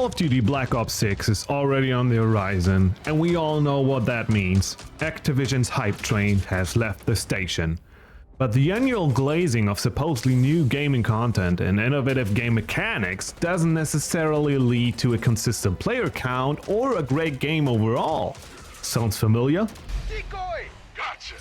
of Duty Black Ops 6 is already on the horizon, and we all know what that means. Activision's hype train has left the station. But the annual glazing of supposedly new gaming content and innovative game mechanics doesn't necessarily lead to a consistent player count or a great game overall. Sounds familiar? Decoy! Gotcha!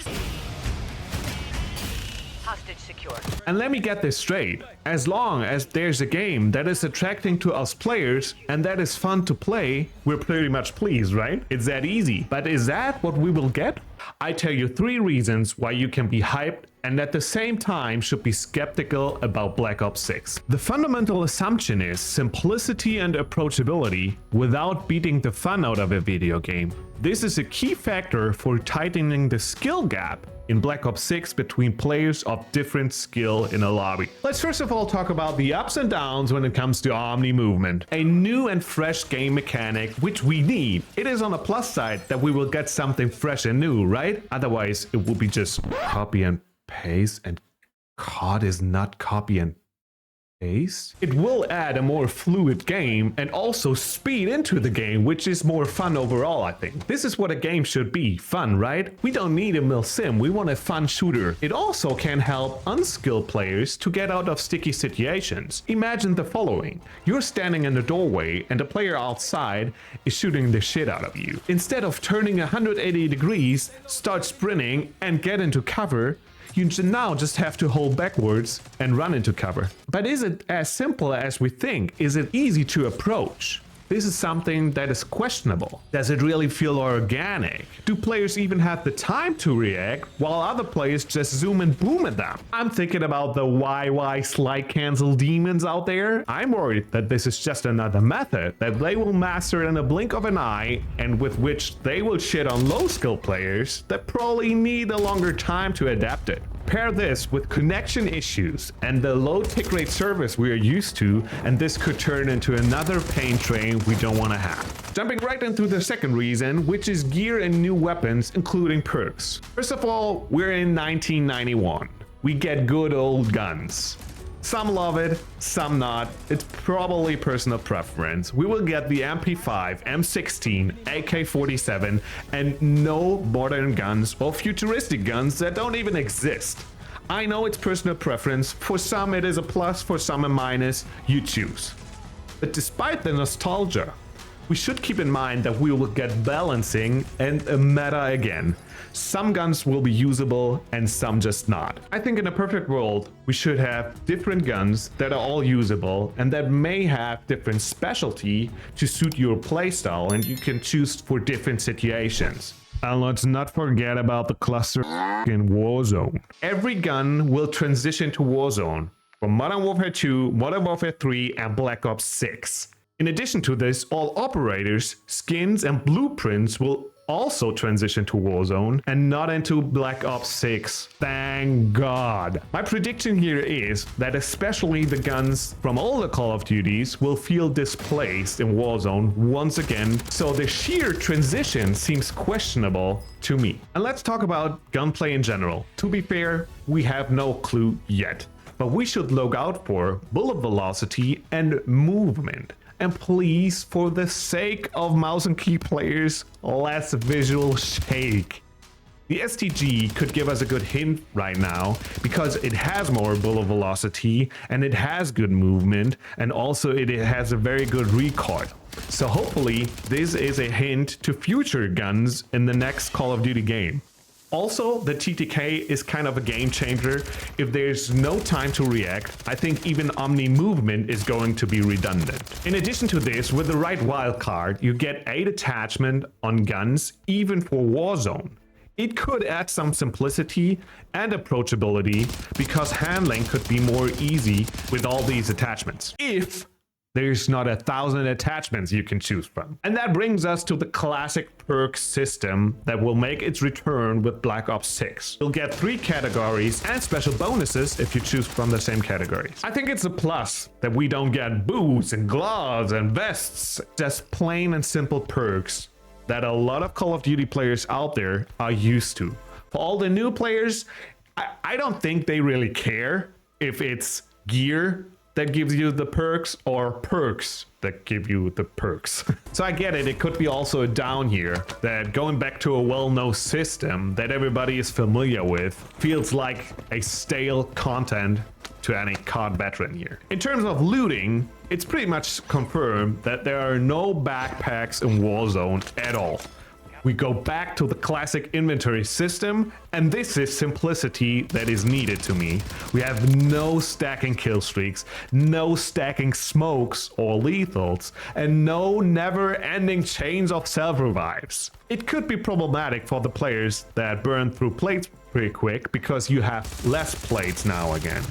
Hostage secure. And let me get this straight. As long as there's a game that is attracting to us players and that is fun to play, we're pretty much pleased, right? It's that easy. But is that what we will get? I tell you 3 reasons why you can be hyped and at the same time should be skeptical about Black Ops 6. The fundamental assumption is simplicity and approachability without beating the fun out of a video game. This is a key factor for tightening the skill gap in Black Ops 6 between players of different skill in a lobby. Let's first of all talk about the ups and downs when it comes to Omnimovement, a new and fresh game mechanic which we need. It is on the plus side that we will get something fresh and new, right? Otherwise it will be just copy and paste, and COD is not copy and paste. It will add a more fluid game and also speed into the game, which is more fun overall, I think. This is what a game should be, fun, right? We don't need a mil sim, we want a fun shooter. It also can help unskilled players to get out of sticky situations. Imagine the following. You're standing in the doorway and a player outside is shooting the shit out of you. Instead of turning 180 degrees, start sprinting and get into cover, you now just have to hold backwards and run into cover. But is it as simple as we think? Is it easy to approach? This is something that is questionable. Does it really feel organic? Do players even have the time to react while other players just zoom and boom at them? I'm thinking about the YY slide cancel demons out there. I'm worried that this is just another method that they will master in a blink of an eye and with which they will shit on low skill players that probably need a longer time to adapt it. Pair this with connection issues and the low tick rate service we are used to, and this could turn into another pain train we don't want to have. Jumping right into the second reason, which is gear and new weapons, including perks. First of all, we're in 1991. We get good old guns. Some love it, some not. It's probably personal preference. We will get the MP5, M16, AK-47, and no modern guns or futuristic guns that don't even exist. I know it's personal preference. For some it is a plus, for some a minus. You choose. But despite the nostalgia, we should keep in mind that we will get balancing and a meta again. Some guns will be usable and some just not. I think in a perfect world, we should have different guns that are all usable and that may have different specialty to suit your playstyle, and you can choose for different situations. And let's not forget about the cluster in Warzone. Every gun will transition to Warzone from Modern Warfare 2, Modern Warfare 3, and Black Ops 6. In addition to this, all operators, skins, and blueprints will also transition to Warzone and not into Black Ops 6. Thank God. My prediction here is that especially the guns from all the Call of Duties will feel displaced in Warzone once again, so the sheer transition seems questionable to me. And let's talk about gunplay in general. To be fair, we have no clue yet, but we should look out for bullet velocity and movement. And please, for the sake of mouse and key players, less visual shake. The STG could give us a good hint right now because it has more bullet velocity and it has good movement, and also it has a very good recoil. So hopefully this is a hint to future guns in the next Call of Duty game. Also, the TTK is kind of a game changer. If there's no time to react, I think even Omnimovement is going to be redundant. In addition to this, with the right wildcard, you get 8 attachment on guns, even for Warzone. It could add some simplicity and approachability because handling could be more easy with all these attachments. If there's not 1,000 attachments you can choose from. And that brings us to the classic perk system that will make its return with Black Ops 6. You'll get 3 categories and special bonuses if you choose from the same categories. I think it's a plus that we don't get boots and gloves and vests, just plain and simple perks that a lot of Call of Duty players out there are used to. For all the new players, I don't think they really care if it's gear that gives you the perks or perks that give you the perks. So I get it, it could be also a down here, that going back to a well-known system that everybody is familiar with feels like a stale content to any COD veteran here. In terms of looting, it's pretty much confirmed that there are no backpacks in Warzone at all. We go back to the classic inventory system, and this is simplicity that is needed to me. We have no stacking kill streaks, no stacking smokes or lethals, and no never-ending chains of self-revives. It could be problematic for the players that burn through plates pretty quick because you have less plates now again.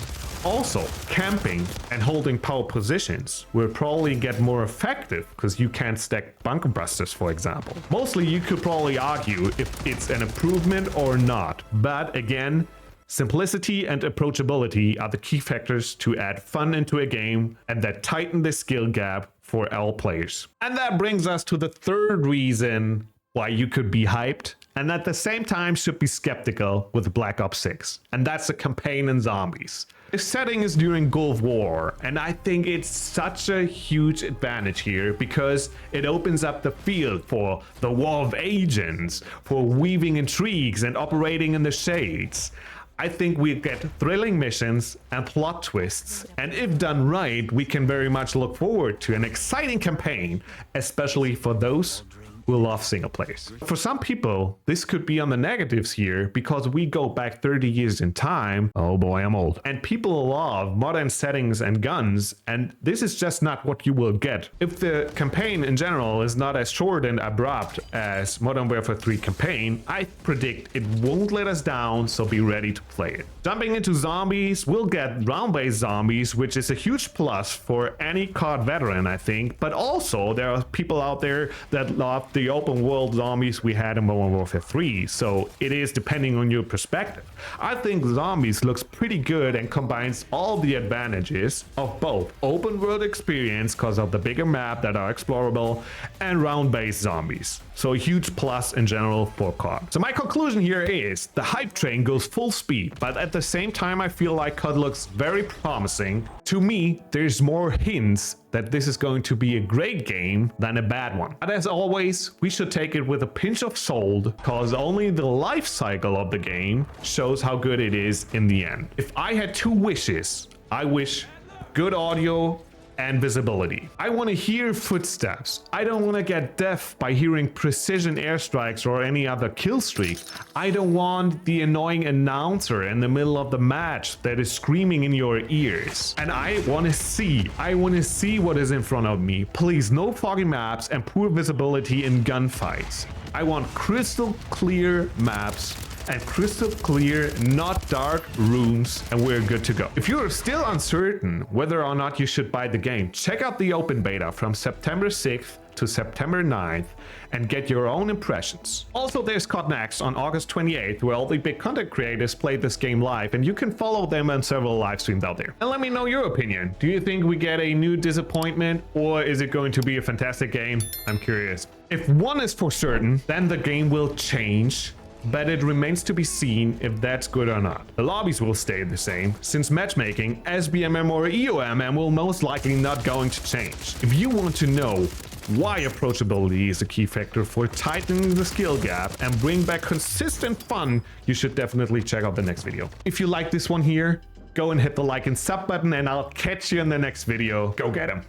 Also, camping and holding power positions will probably get more effective because you can't stack bunker busters, for example. Mostly you could probably argue if it's an improvement or not, but again, simplicity and approachability are the key factors to add fun into a game and that tighten the skill gap for all players. And that brings us to the third reason why you could be hyped and at the same time should be skeptical with Black Ops 6, and that's the campaign and zombies. The setting is during Gulf War, and I think it's such a huge advantage here because it opens up the field for the war of agents, for weaving intrigues and operating in the shades. I think we get thrilling missions and plot twists, and if done right, we can very much look forward to an exciting campaign, especially for those who love single players. For some people, this could be on the negatives here because we go back 30 years in time. Oh boy, I'm old. And people love modern settings and guns, and this is just not what you will get. If the campaign in general is not as short and abrupt as Modern Warfare 3 campaign, I predict it won't let us down, so be ready to play it. Jumping into zombies, we'll get round-based zombies, which is a huge plus for any COD veteran, I think, but also there are people out there that love the open world zombies we had in Modern Warfare 3, so it is depending on your perspective. I think zombies looks pretty good and combines all the advantages of both open world experience because of the bigger map that are explorable and round-based zombies. So a huge plus in general for COD. So my conclusion here is the hype train goes full speed, but at the same time I feel like COD looks very promising. To me, there's more hints that this is going to be a great game than a bad one. But as always, we should take it with a pinch of salt because only the life cycle of the game shows how good it is in the end. If I had two wishes, I wish good audio and visibility. I want to hear footsteps. I don't want to get deaf by hearing precision airstrikes or any other kill streak. I don't want the annoying announcer in the middle of the match that is screaming in your ears. And I want to see what is in front of me. Please, no foggy maps and poor visibility in gunfights. I want crystal clear maps and crystal clear, not dark rooms, and we're good to go. If you're still uncertain whether or not you should buy the game, check out the open beta from September 6th to September 9th and get your own impressions. Also, there's COD Next on August 28th, where all the big content creators play this game live, and you can follow them on several live streams out there. And let me know your opinion. Do you think we get a new disappointment, or is it going to be a fantastic game? I'm curious. If one is for certain, then the game will change, but it remains to be seen if that's good or not. The lobbies will stay the same, since matchmaking, SBMM or EOMM will most likely not going to change. If you want to know why approachability is a key factor for tightening the skill gap and bring back consistent fun, you should definitely check out the next video. If you like this one here, go and hit the like and sub button, and I'll catch you in the next video. Go get 'em.